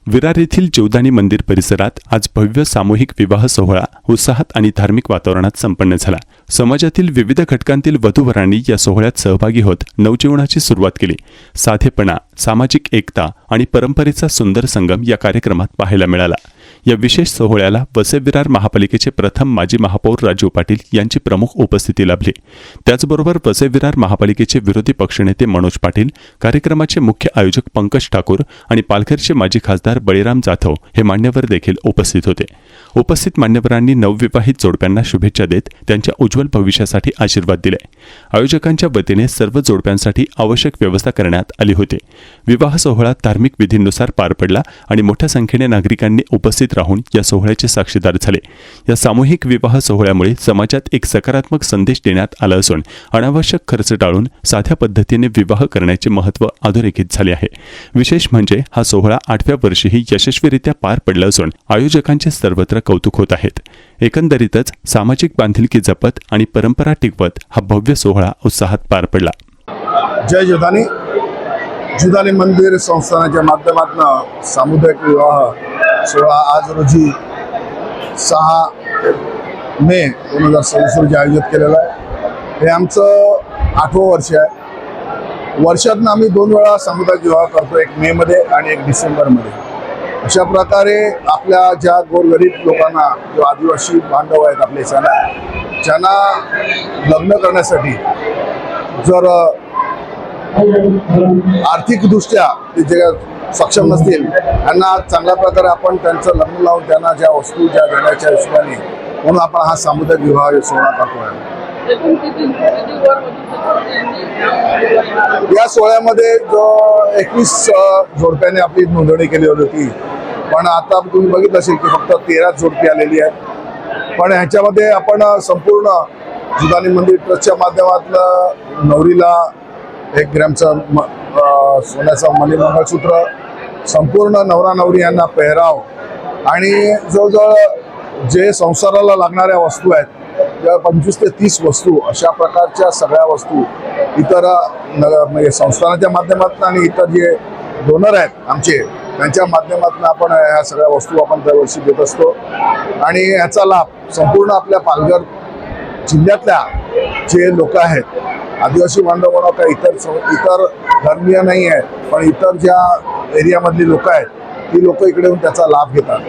विरार येथील जीवदानी मंदिर परिसरात आज भव्य सामूहिक विवाह सोहळा उत्साहात आणि धार्मिक वातावरणात संपन्न झाला। समाजातील विविध घटकांतील वधूवरांनी या सोहळ्यात सहभागी होत नवजीवनाची सुरुवात केली। साधेपणा, सामाजिक एकता आणि परंपरेचा सुंदर संगम या कार्यक्रमात पाहायला मिळाला। या विशेष सोहळ्याला वसई विरार महापालिकेचे प्रथम माजी महापौर राजू पाटील यांची प्रमुख उपस्थिती लाभली। त्याचबरोबर वसई विरार महापालिकेचे विरोधी पक्षनेते मनोज पाटील, कार्यक्रमाचे मुख्य आयोजक पंकज ठाकूर आणि पालघरचे माजी खासदार बळीराम जाधव हे मान्यवर देखील उपस्थित होते। उपस्थित मान्यवरांनी नवविवाहित जोडप्यांना शुभेच्छा देत त्यांच्या उज्ज्वल भविष्यासाठी आशीर्वाद दिले। आयोजकांच्या वतीने सर्व जोडप्यांसाठी आवश्यक व्यवस्था करण्यात आली होती। विवाह सोहळा धार्मिक विधींनुसार पार पडला आणि मोठ्या संख्येने नागरिकांनी उपस्थित राहून या सोहळ्याचे साक्षीदार झाले। या सामूहिक विवाह सोहळ्यामुळे समाजात एक सकारात्मक संदेश देण्यात आला असून अनावश्यक खर्च टाळून साध्या पद्धतीने विवाह करण्याचे महत्त्व अधोरेखित झाले आहे। विशेष म्हणजे हा सोहळा 8व्या वर्षीही यशस्वीरित्या पार पडला असून आयोजकांचे सर्वत्र कौतुक होत आहेत। एकंदरीतच सामाजिक बांधिलकी जपत आणि परंपरा टिकवत हा भव्य सोहळा उत्साहात पार पडला। जय जीवदानी जीवदानी मंदिर संस्थानाच्या माध्यमातून सामुदायिक विवाह सोहळा आज रोजी 6 मे 2026 रोजी आयोजित केलेला आहे। हे आमचं 8वं वर्ष आहे। वर्षातून आम्ही 2 वेळा सामुदायिक विवाह करतो, एक मे मध्ये आणि एक डिसेंबरमध्ये। अशा प्रकारे आपल्या ज्या गोरगरीब लोकांना, जो आदिवासी बांधव आहेत आपले, ज्यांना लग्न करण्यासाठी जर आर्थिकदृष्ट्या ते जे सक्षम नसतील त्यांना चांगल्या प्रकारे आपण त्यांचं लग्न लावून त्यांना ज्या वस्तू ज्या देण्याच्या हिशोबाने म्हणून आपण हा सामुदायिक विवाह सोहळा करतोय। या सोहळ्यामध्ये जो 21 जोडप्याने आपली नोंदणी केली होती, पण आता तुम्ही बघितलं असेल की फक्त 13 जोडपी आलेली आहेत। पण ह्याच्यामध्ये आपण संपूर्ण जीवदानी मंदिर ट्रस्टच्या माध्यमातून नवरीला 1 ग्रॅमचं सोन्याचं मणिमंगळसूत्र, संपूर्ण नवरा नवरी यांना पेहराव आणि जवळजवळ जे संसाराला लागणाऱ्या वस्तू आहेत 25 ते 30 वस्तू, अशा प्रकारच्या सगळ्या वस्तू इतर म्हणजे संस्थानाच्या माध्यमातून आणि इतर जे डोनर आहेत आमचे त्यांच्या माध्यमातून आपण ह्या सगळ्या वस्तू आपण दरवर्षी देत असतो। आणि याचा लाभ संपूर्ण आपल्या पालघर जिल्ह्यातल्या जे लोक आहेत, आदिवासी बांधव म्हणा का इतर धर्मीय नाही आहेत, पण इतर ज्या एरियामधली लोक आहेत ती लोक इकडे येऊन त्याचा लाभ घेतात।